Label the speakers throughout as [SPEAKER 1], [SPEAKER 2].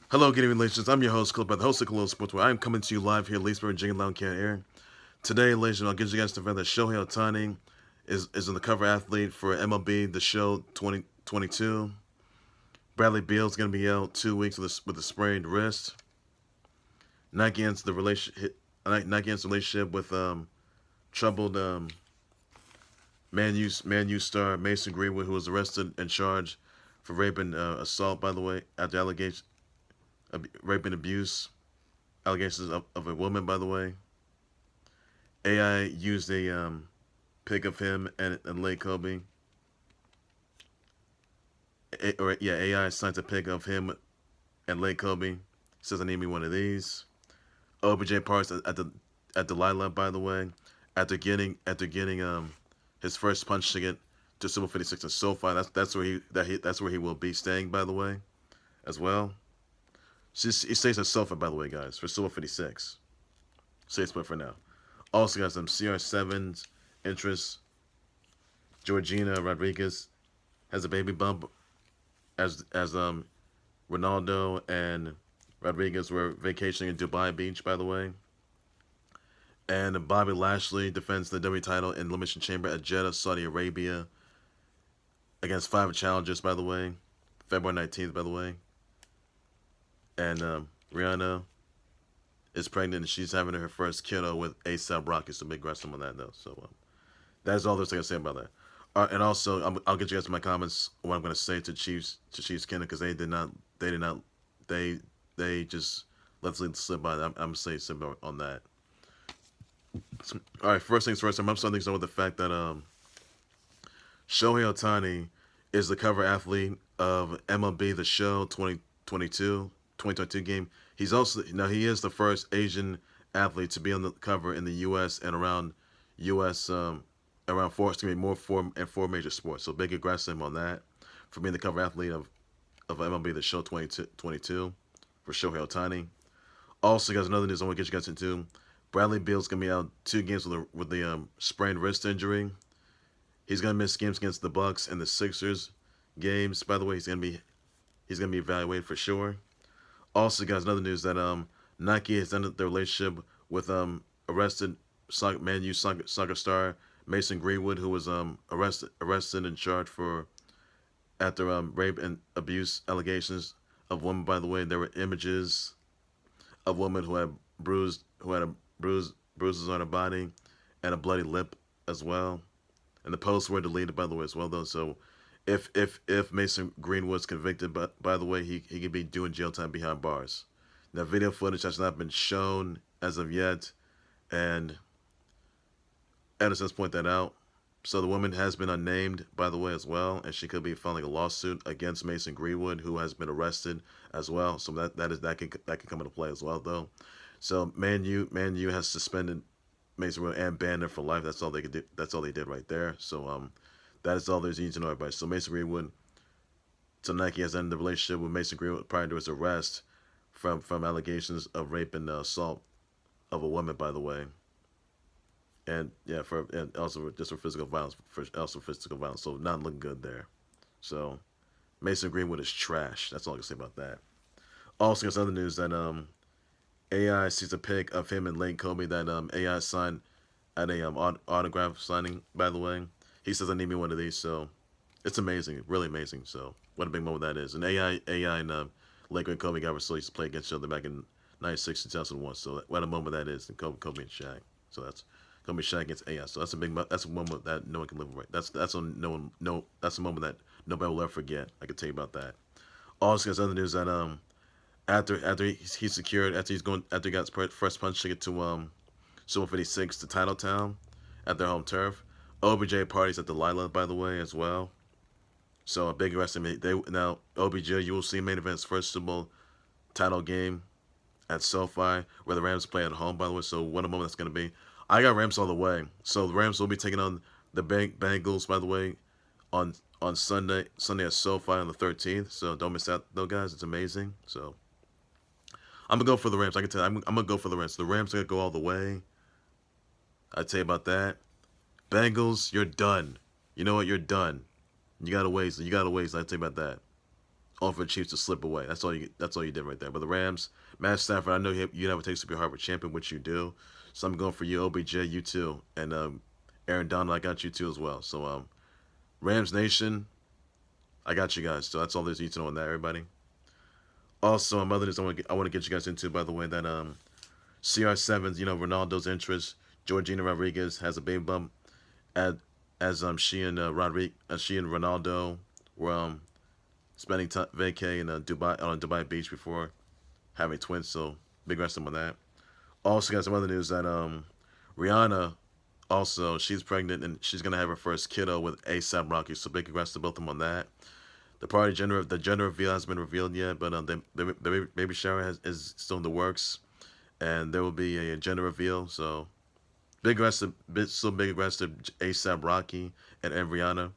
[SPEAKER 1] Hello, good evening, ladies. I'm your host, Clip, the host of Colonial Sports, where I'm coming to you live here, Leesburg, Virginia, Lounge Can't Air. Today, ladies, I'll give you guys the fact that Shohei Ohtani is the cover athlete for MLB The Show 2022. Bradley Beal's going to be out 2 weeks with a sprained wrist. Not against the relationship with troubled Man U star Mason Greenwood, who was arrested and charged for rape and assault. By the way, after allegations rape and abuse allegations of a woman. By the way, AI used a pic of him and Lake Kobe. AI sent a pic of him and Lake Kobe. Says I need me one of these. OBJ parts at Delilah. By the way, after getting his first punch ticket to Super 56 in SoFi. That's where he will be staying. By the way, as well. He stays at SoFi, by the way, guys, for Super 56. Safe split for now. Also got some CR7's interest. Georgina Rodriguez has a baby bump as Ronaldo and Rodriguez were vacationing in Dubai Beach, by the way. And Bobby Lashley defends the W title in Elimination Chamber at Jeddah, Saudi Arabia, against 5 challengers, by the way. February 19th, by the way. And Rihanna is pregnant and she's having her first kiddo with A$AP Rocky. So big congrats on that, though. So that's all there's to say about that. And also, I'll get you guys in my comments what I'm going to say to Chiefs Kingdom, because they just let it slip by. I'm going to say something on that. All right, first things first. I'm starting things with the fact that Shohei Ohtani is the cover athlete of MLB The Show 2022 game. He is the first Asian athlete to be on the cover in the U.S. and around U.S. Around four major sports. So big congrats to him on that for being the cover athlete of MLB The Show 2022 for Shohei Ohtani. Also, guys, another news I want to get you guys into. Bradley Beal's gonna be out 2 games with the sprained wrist injury. He's gonna miss games against the Bucks and the Sixers games. By the way, he's gonna be evaluated for sure. Also, guys, another news that Nike has ended their relationship with arrested Man U soccer star Mason Greenwood, who was arrested and charged for after rape and abuse allegations of women. By the way, there were images of women who had bruises on her body and a bloody lip as well. And the posts were deleted, by the way, as well, though. So if Mason Greenwood's convicted, but by the way, he could be doing jail time behind bars. Now, video footage has not been shown as of yet, and Edison's point that out. So the woman has been unnamed, by the way, as well, and she could be filing a lawsuit against Mason Greenwood, who has been arrested as well. So that could come into play as well, though. So Man U has suspended Mason Greenwood and banned him for life. That's all they could do. That's all they did right there. So that is all there's need to know, everybody. So Mason Greenwood, so Nike has ended the relationship with Mason Greenwood prior to his arrest from allegations of rape and assault of a woman, by the way. And yeah, and also just for physical violence, So not looking good there. So Mason Greenwood is trash. That's all I can say about that. Also, there's other news that AI sees a pic of him and Lane Kobe that AI signed at a autograph signing. By the way, he says I need me one of these. So it's amazing, really amazing. So what a big moment that is. And AI and Laker and Kobe got used to play against each other back in '96 2001. So what a moment that is. And Kobe and Shaq. So that's gonna be Shaq against AI. So that's a moment that no one can live with. That's a moment that nobody will ever forget. I can tell you about that. Also, there's other news that after he got his first punch ticket to Super 56 to Titletown at their home turf. OBJ parties at Delilah, by the way, as well. So a big wrestling. Now OBJ, you will see main event's first Super Bowl title game at SoFi, where the Rams play at home, by the way. So what a moment that's going to be. I got Rams all the way. So the Rams will be taking on the Bengals, by the way, on Sunday at SoFi on the 13th. So don't miss out, though, guys. It's amazing. So I'm going to go for the Rams. I can tell you, I'm going to go for the Rams. The Rams are going to go all the way. I tell you about that. Bengals, you're done. You know what? You're done. You got to waste. I tell you about that. all for the Chiefs to slip away. That's all you did right there. But the Rams, Matt Stafford, I know you have a taste to be a Harvard champion, which you do. So I'm going for you, OBJ, you too, and Aaron Donald, I got you too as well. So Rams Nation, I got you guys. So that's all there's need to know on that, everybody. Also, another news I want to get you guys into, by the way, that CR7's, Ronaldo's interest. Georgina Rodriguez has a baby bump, as she and Ronaldo were spending time vacay in Dubai on Dubai beach before having twins. So big rest on that. Also got some other news that Rihanna also she's pregnant and she's gonna have her first kiddo with ASAP Rocky. So big congrats to both of them on that. The gender reveal hasn't been revealed yet, but the baby shower is still in the works, and there will be a gender reveal. So big congrats to ASAP Rocky and Rihanna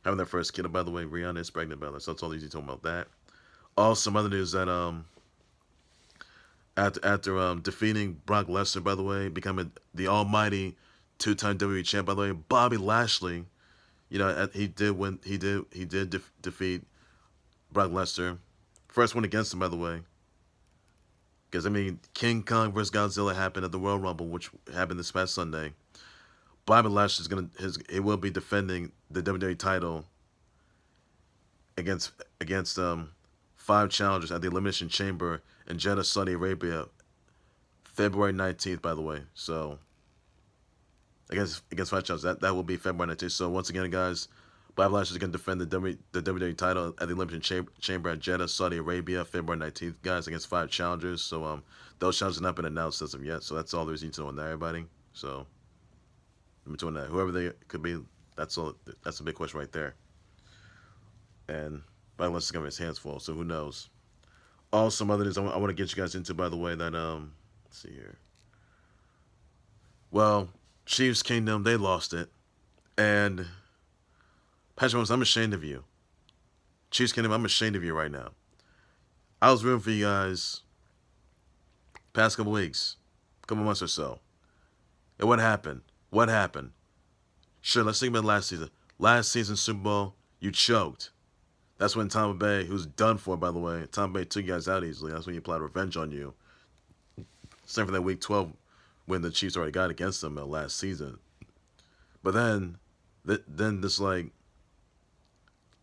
[SPEAKER 1] having their first kiddo. By the way, Rihanna is pregnant, by the way, so that's all easy talking about that. Also, some other news that after defeating Brock Lesnar, by the way, becoming the almighty two-time WWE champ, by the way, Bobby Lashley, he did defeat Brock Lesnar. First one against him, by the way. Because, King Kong vs. Godzilla happened at the Royal Rumble, which happened this past Sunday. Bobby Lashley he will be defending the WWE title against 5 challengers at the Elimination Chamber in Jeddah, Saudi Arabia, February 19th, by the way. So, against 5 challengers, that will be February 19th. So, once again, guys, Bobby Lashley is going to defend the WWE title at the Elimination Chamber at Jeddah, Saudi Arabia, February 19th, guys, against 5 challengers. So, those challenges have not been announced as of yet. So, that's all there's need to know on that, everybody. So, in between that, whoever they could be, that's all. That's a big question right there. And Bobby Lashley's got his hands full, so who knows? Also, some other news I want to get you guys into, by the way, that, let's see here. Well, Chiefs Kingdom, they lost it. And, Patrick Mahomes, I'm ashamed of you. Chiefs Kingdom, I'm ashamed of you right now. I was rooting for you guys past couple weeks, couple months or so. And what happened? What happened? Sure, let's think about last season. Last season Super Bowl, you choked. That's when Tampa Bay, who's done for, by the way, Tampa Bay took you guys out easily. That's when you plotted revenge on you. Same for that Week 12 when the Chiefs already got against them last season. But then this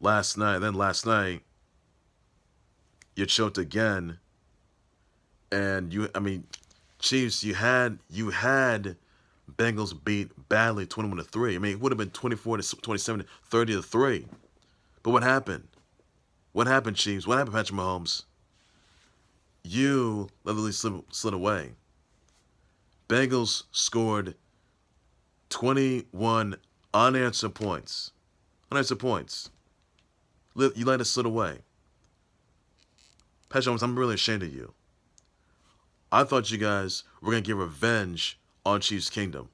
[SPEAKER 1] last night, you choked again. And Chiefs, you had Bengals beat badly 21-3. It would have been 24-27, 30-3. But what happened? What happened, Chiefs? What happened, Patrick Mahomes? You literally slid away. Bengals scored 21 unanswered points. Unanswered points. You let it slip away. Patrick Mahomes, I'm really ashamed of you. I thought you guys were going to get revenge on Chiefs Kingdom.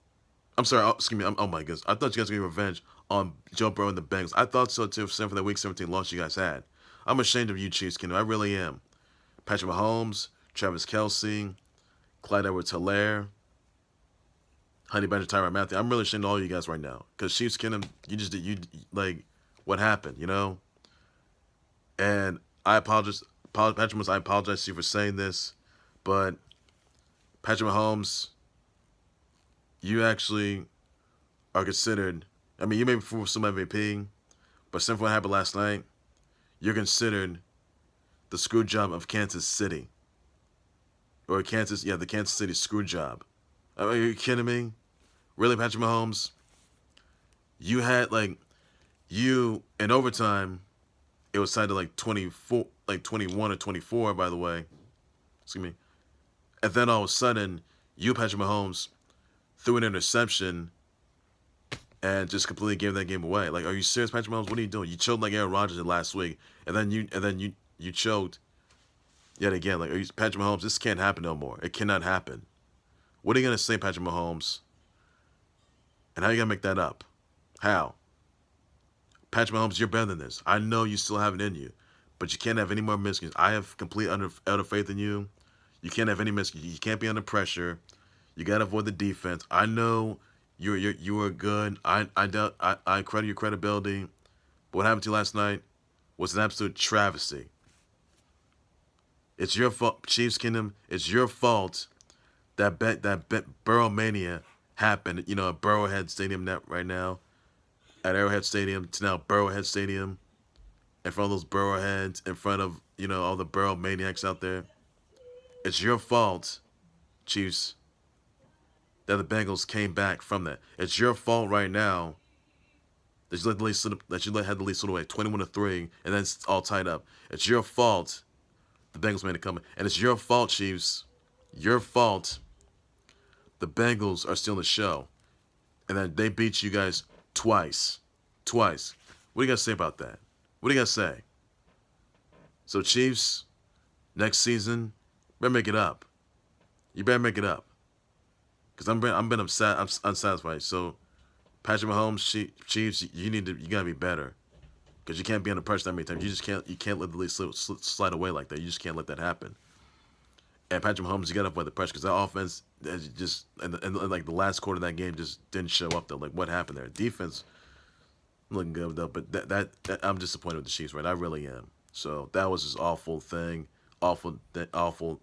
[SPEAKER 1] I'm sorry, excuse me, oh my goodness. I thought you guys were going to get revenge on Joe Burrow and the Bengals. I thought so too, for that Week 17 loss you guys had. I'm ashamed of you, Chiefs Kingdom. I really am. Patrick Mahomes, Travis Kelce, Clyde Edwards-Helaire, Honey Badger, Tyrann Mathieu. I'm really ashamed of all you guys right now. Because Chiefs Kingdom, what happened, And I apologize, Patrick Mahomes, I apologize to you for saying this, but Patrick Mahomes, you actually are considered, you may be for some MVP, but since what happened last night, you're considered the screw job of Kansas City. Or the Kansas City screw job. Are you kidding me? Really, Patrick Mahomes? You had, in overtime, it was tied to 24, 21 or 24, by the way. Excuse me. And then all of a sudden, you, Patrick Mahomes, threw an interception and just completely gave that game away. Are you serious, Patrick Mahomes? What are you doing? You choked like Aaron Rodgers did last week, and then you choked yet again. Patrick Mahomes, this can't happen no more. It cannot happen. What are you gonna say, Patrick Mahomes? And how are you gonna make that up? How? Patrick Mahomes, you're better than this. I know you still have it in you, but you can't have any more miscues. I have complete utter faith in you. You can't have any miscues. You can't be under pressure. You gotta avoid the defense. I know you are good. I credit your credibility. But what happened to you last night was an absolute travesty. It's your fault, Chiefs Kingdom. It's your fault Burrow mania happened. You know, at Burrowhead Stadium right now, at Arrowhead Stadium to now Burrowhead Stadium, in front of those Burrowheads, in front of all the Burrow maniacs out there. It's your fault, Chiefs, that the Bengals came back from that. It's your fault right now that you had the lead slip away 21-3, and then it's all tied up. It's your fault the Bengals made it come, and it's your fault, Chiefs. Your fault. The Bengals are still in the show, and then they beat you guys twice. Twice. What do you guys say about that? What do you guys say? So Chiefs, next season, better make it up. You better make it up, because I'm upset. I'm unsatisfied. So Patrick Mahomes, Chiefs, you gotta be better, because you can't be under pressure that many times. You can't let the lead slide away like that. You just can't let that happen. And Patrick Mahomes, you got to avoid the pressure, because that offense just and like the last quarter of that game just didn't show up though. Like, what happened there? Defense looking good though, but that I'm disappointed with the Chiefs, right? I really am. So that was just awful thing, awful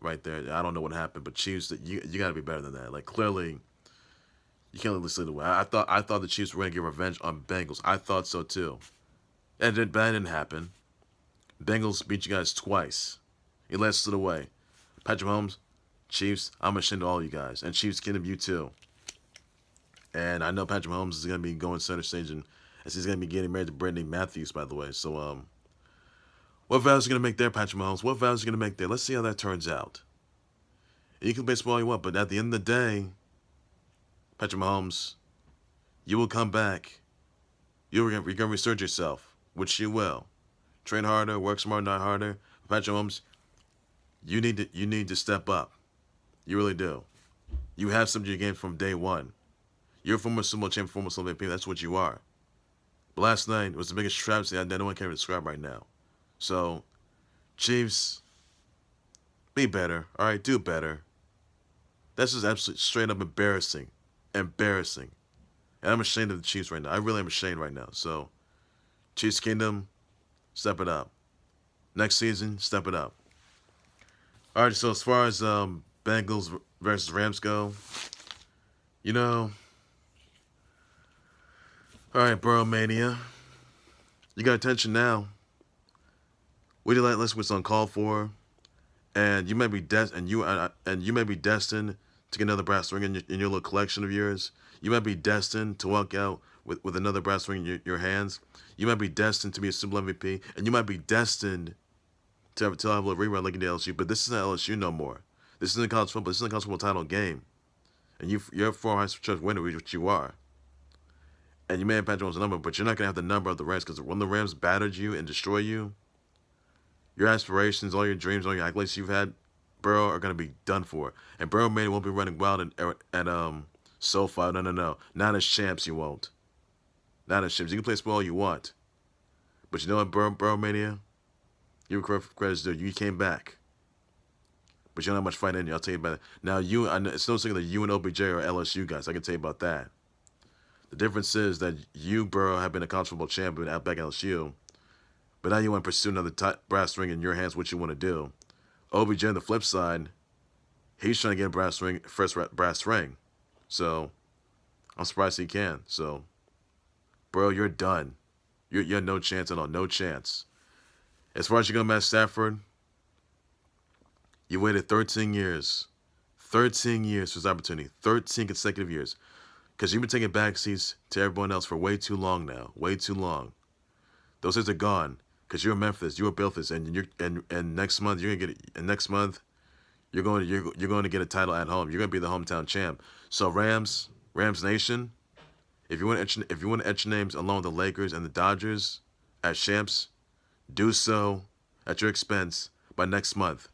[SPEAKER 1] right there. I don't know what happened, but Chiefs, you got to be better than that. Like, clearly, you can't let this slip away. I thought the Chiefs were going to get revenge on Bengals. I thought so too, and that didn't happen. Bengals beat you guys twice. You let it slip away. Patrick Mahomes, Chiefs, I'm ashamed of all you guys. And Chiefs Kingdom, you too. And I know Patrick Mahomes is going to be going center stage, and as he's going to be getting married to Brittany Matthews, by the way. So, what vows are you going to make there, Patrick Mahomes? What vows are you going to make there? Let's see how that turns out. And you can baseball all you want, but at the end of the day, Patrick Mahomes, you will come back. You're going to resurge yourself, which you will. Train harder, work smarter, not harder. Patrick Mahomes, you need to step up. You really do. You have something you gained from day one. You're a former Super Bowl champion, former Super Bowl MVP. That's what you are. But last night was the biggest travesty that no one can describe right now. So, Chiefs, be better. All right, do better. This is absolutely straight up embarrassing. Embarrassing. And I'm ashamed of the Chiefs right now. I really am ashamed right now. So, Chiefs Kingdom, step it up. Next season, step it up. All right, so as far as Bengals versus Rams go, all right, Burrow Mania, you got attention now. We did like listen what's uncalled for, and you may be you may be destined to get another brass ring in your little collection of yours. You might be destined to walk out with another brass ring in your hands. You might be destined to be a Super Bowl MVP, and you might be destined to have a little rerun like in the LSU, but this isn't LSU no more. This isn't college football. This isn't a college football title game. And you're a former high school church winner, which you are. And you may have Patrick Mahomes' number, but you're not going to have the number of the Rams, because when the Rams battered you and destroy you, your aspirations, all your dreams, all your accolades you've had, Burrow, are going to be done for. And Burrow maybe won't be running wild at SoFi. No. Not as champs, you won't. Not as champs. You can play small all you want. But you know what, Burrow Mania? You were credits due. You came back. But you don't have much fight in you. I'll tell you about it. Now, it's no secret that you and OBJ are LSU guys. I can tell you about that. The difference is that you, Burrow, have been a college football champion out back at LSU. But now you want to pursue another brass ring in your hands, what you want to do. OBJ, on the flip side, he's trying to get a first brass ring. So, I'm surprised he can. So, Burrow, you're done. You have no chance at all. No chance. As far as you go, Matt Stafford, you waited 13 years. 13 years for his opportunity. 13 consecutive years. Because you've been taking backseats to everyone else for way too long now. Way too long. Those days are gone. Because you're Memphis, you're Memphis, and next month you're gonna get it. And next month you're going to get a title at home. You're gonna be the hometown champ. So Rams Nation, if you want to etch your names along with the Lakers and the Dodgers as champs, do so at your expense by next month.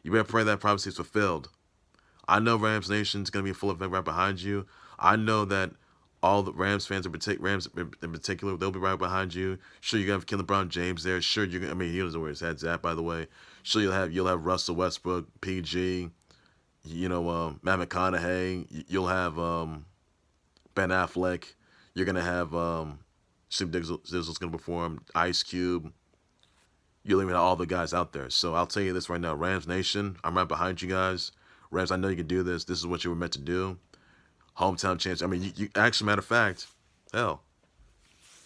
[SPEAKER 1] You better pray that prophecy is fulfilled. I know Rams Nation's gonna be full of right behind you. I know that all the Rams fans, Rams in particular, they'll be right behind you. Sure, you're gonna have LeBron James there. Sure, he doesn't know where his head's at, by the way. Sure, you'll have Russell Westbrook, PG, Matt McConaughey. You'll have Ben Affleck. You're gonna have Snoop Dizzle's gonna perform. Ice Cube. you're leaving all the guys out there. So I'll tell you this right now, Rams Nation, I'm right behind you guys. Rams, I know you can do this. This is what you were meant to do. Hometown champs. I mean, you actually, matter of fact, hell,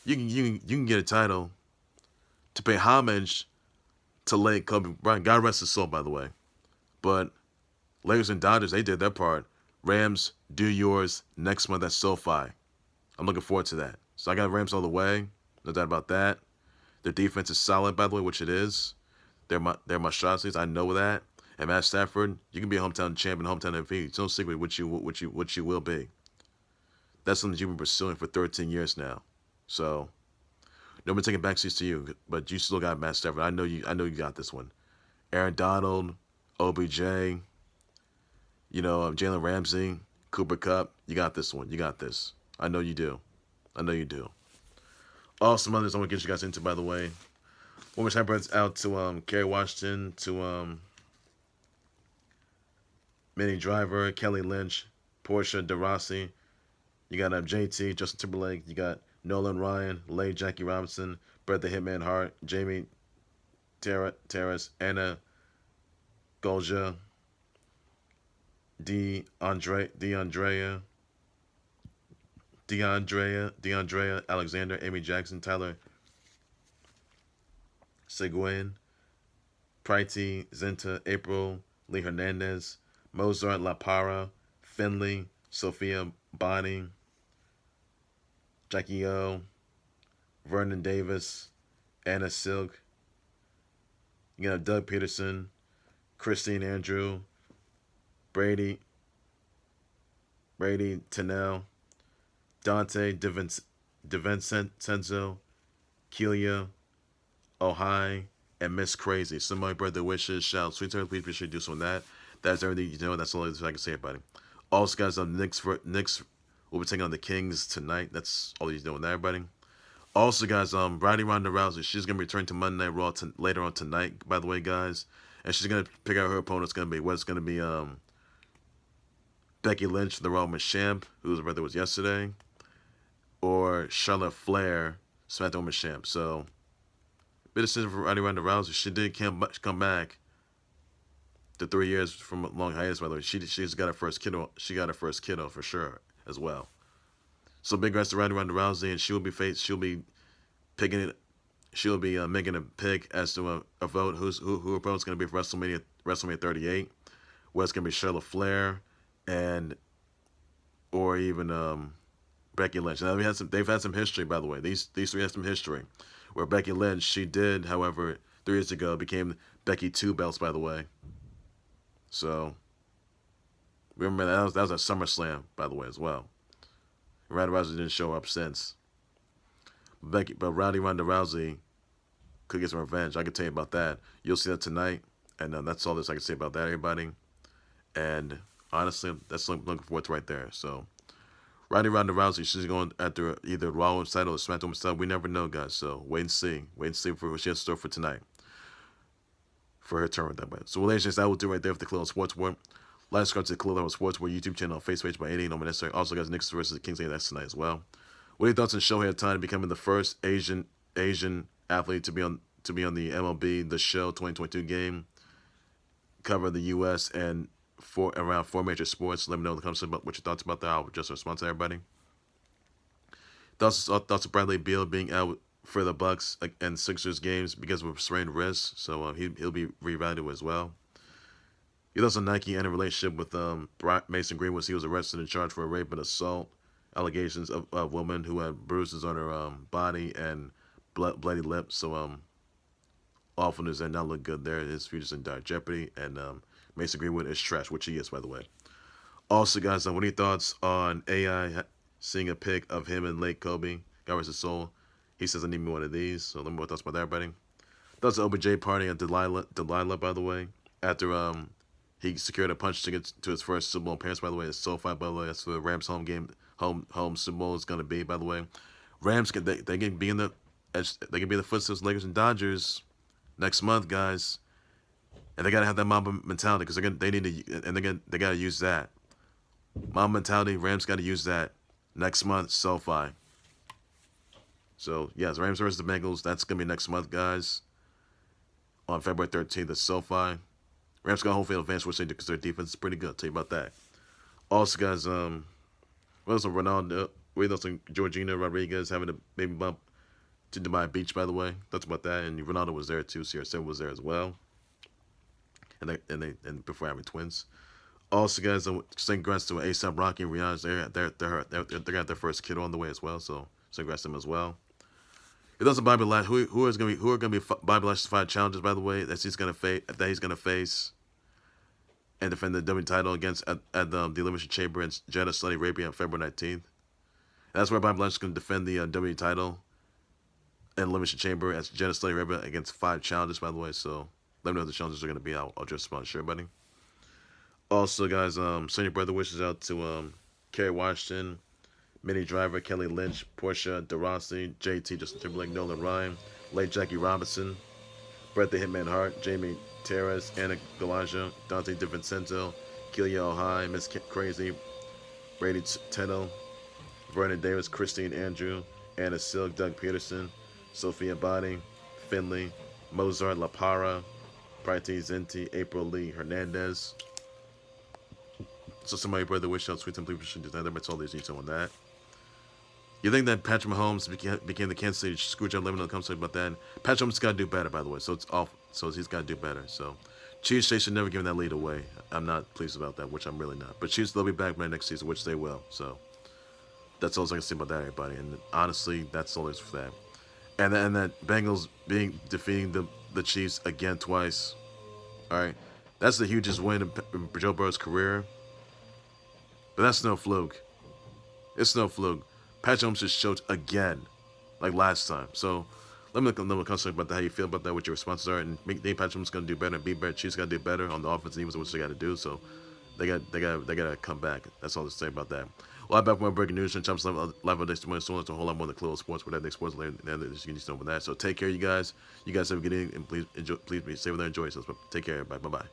[SPEAKER 1] you can get a title to pay homage to late Kobe Bryant. God rest his soul, by the way. But Lakers and Dodgers, they did their part. Rams, do yours next month at SoFi. I'm looking forward to that. So I got Rams all the way. No doubt about that. Their defense is solid, by the way, which it is. They're monstrosities. I know that. And Matt Stafford, you can be a hometown champion, hometown MVP. It's no secret what you will be. That's something you've been pursuing for 13 years now. So no one taking backseats to you, but you still got Matt Stafford. I know you got this one. Aaron Donald, OBJ, Jalen Ramsey, Cooper Kupp. You got this one. You got this. I know you do. I know you do. Some others I want to get you guys into, by the way. One more time, out to Kerry Washington, to Minnie Driver, Kelly Lynch, Portia de Rossi. You got JT, Justin Timberlake. You got Nolan Ryan, Lay Jackie Robinson, Bret the Hitman Hart, Jamie Terrace, Anna Golja, DeAndrea, Alexander, Amy Jackson, Tyler Seguin, Priti, Zinta, April, Lee Hernandez, Mozart, La Para, Finley, Sophia Bonnie, Jackie O, Vernon Davis, Anna Silk. You got Doug Peterson, Christine Andrew, Brady Tennell, Dante DeVincenzo, Kelia, Ohio, and Miss Crazy. Somebody birthday wishes, shout, sweet turn, please appreciate you doing that. That's everything you know. That's all I can say about it. Also, guys, Knicks will be taking on the Kings tonight. That's all he's doing there, everybody. Also, guys, Ronda Rousey, she's gonna return to Monday Night Raw later on tonight. By the way, guys, and she's gonna pick out her opponent. It's gonna be Becky Lynch, the Raw Women's Champ, whose birthday was yesterday, or Charlotte Flair, SmackDown Women's Champ. So, bit of decision for Ronda Rousey. She did come back to 3 years from a long hiatus. By the way, she's got her first kiddo. She got her first kiddo for sure as well. So big congrats to Ronda Rousey, and she'll be picking it. She'll be making a pick as to a vote who her opponent's going to be for WrestleMania 38. Whether it's going to be Charlotte Flair or even Becky Lynch. Now they've had some history, by the way. These three have some history. Where Becky Lynch, she did, however, 3 years ago became Becky 2 belts, by the way. So remember that was at SummerSlam, by the way, as well. Ronda Rousey didn't show up since. Ronda Rousey could get some revenge. I can tell you about that. You'll see that tonight, and that's all this I can say about that, everybody. And honestly, that's what I'm looking forward to right there. So, Ronda Rousey, she's going after either Raw Women's title or SmackDown Women's title. We never know, guys. So wait and see. Wait and see for what she has in store for tonight. For her turn with that way. So, ladies and gentlemen, that will do right there for the Cleveland Sports War. Let's go to the Cleveland Sports War YouTube channel, Facebook page by 88 on necessary. Also, guys, Knicks versus the Kings game that's tonight as well. What are your thoughts on Shohei Ohtani becoming the first Asian athlete to be on the MLB The Show 2022 game? Cover the U.S. and around 4 major sports. Let me know in the comments about what your thoughts about that. I'll just respond to everybody. Thoughts of Bradley Beal being out for the Bucks and Sixers games because of a sprained wrist, so he'll be reevaluated as well. He thoughts on Nike and a relationship with Mason Greenwood. He was arrested and charged for rape and assault allegations of a woman who had bruises on her body and bloody lips. So awful news there, not look good there. His future's in dire jeopardy, and Mason Greenwood is trash, which he is, by the way. Also, guys, what are your thoughts on AI seeing a pic of him and late Kobe? God rest his soul. He says, I need me one of these. So let me know what thoughts about that, everybody. Thoughts of OBJ party at Delilah, by the way. After he secured a punch ticket to his first Super Bowl appearance, by the way. It's SoFi, by the way. That's the Rams home game. Home Super Bowl is going to be, by the way. Rams, they can be in the footsteps of Lakers and Dodgers next month, guys. And they got to have that Mamba mentality because they got to use that. Mamba mentality, Rams got to use that next month, SoFi. So, yes, Rams versus the Bengals. That's going to be next month, guys. on February 13th at SoFi. Rams got home field advantage, which they do because their defense is pretty good. I'll tell you about that. Also, guys, what else? Ronaldo, we also Georgina Rodriguez having a baby bump to Dubai Beach, by the way. That's about that. And Ronaldo was there too. CR7 was there as well. And before having twins. Also, guys, saying congrats to ASAP Rocky and Rihanna. They're got their first kid on the way as well. So congrats to them as well. It doesn't Bobby Lash. Who are gonna be Bobby Lash's 5 challenges, by the way, that he's gonna face and defend the W title against at the Elimination Chamber in Jeddah, Saudi Arabia on February 19th. And that's where Bobby Lash is gonna defend the W title in Elimination Chamber at Jeddah, Saudi Arabia against 5 challenges, by the way. So let me know what the challenges are gonna be. I'll just about sure, buddy. Also, guys, send your brother wishes out to Kerry Washington, Minnie Driver, Kelly Lynch, Portia DeRossi, JT, Justin Timberlake, Nolan Ryan, late Jackie Robinson, Brett the Hitman Hart, Jamie Terrace, Anna Galaja, Dante DiVincenzo, Kelia Ohai, Miss Crazy, Brady Teno, Vernon Davis, Christine Andrew, Anna Silk, Doug Peterson, Sophia Body, Finley, Mozart La Para, Priti Zinti, April Lee Hernandez. So somebody brother wish out sweet simply should do that. That's all there's detail on that. You think that Patrick Mahomes became the Kansas City Screwjob limit when it comes to about that? Patrick Mahomes got to do better, by the way. So it's off. So he's got to do better. So Chiefs, they should never give that lead away. I'm not pleased about that, which I'm really not. But Chiefs, they'll be back by next season, which they will. So that's all I can say about that, everybody. And honestly, that's all there's for that. And that Bengals defeating the Chiefs again twice. All right, that's the hugest win in Joe Burrow's career. But that's no fluke. It's no fluke. Patrick Mahomes just showed again, like last time. So let me know about that, how you feel about that, what your responses are, and Patrick Mahomes going to do better and be better. Chiefs got to do better on the offense and defense, which they got to do. So they got to come back. That's all to say about that. Well, I'm back with more breaking news and Champs live on next tomorrow. So it's a whole lot more than Close Sports, whatever they sports later. You can just know about that. So take care, you guys. You guys have a good evening, and please be safe there. Enjoy yourselves. Take care, everybody. Bye bye.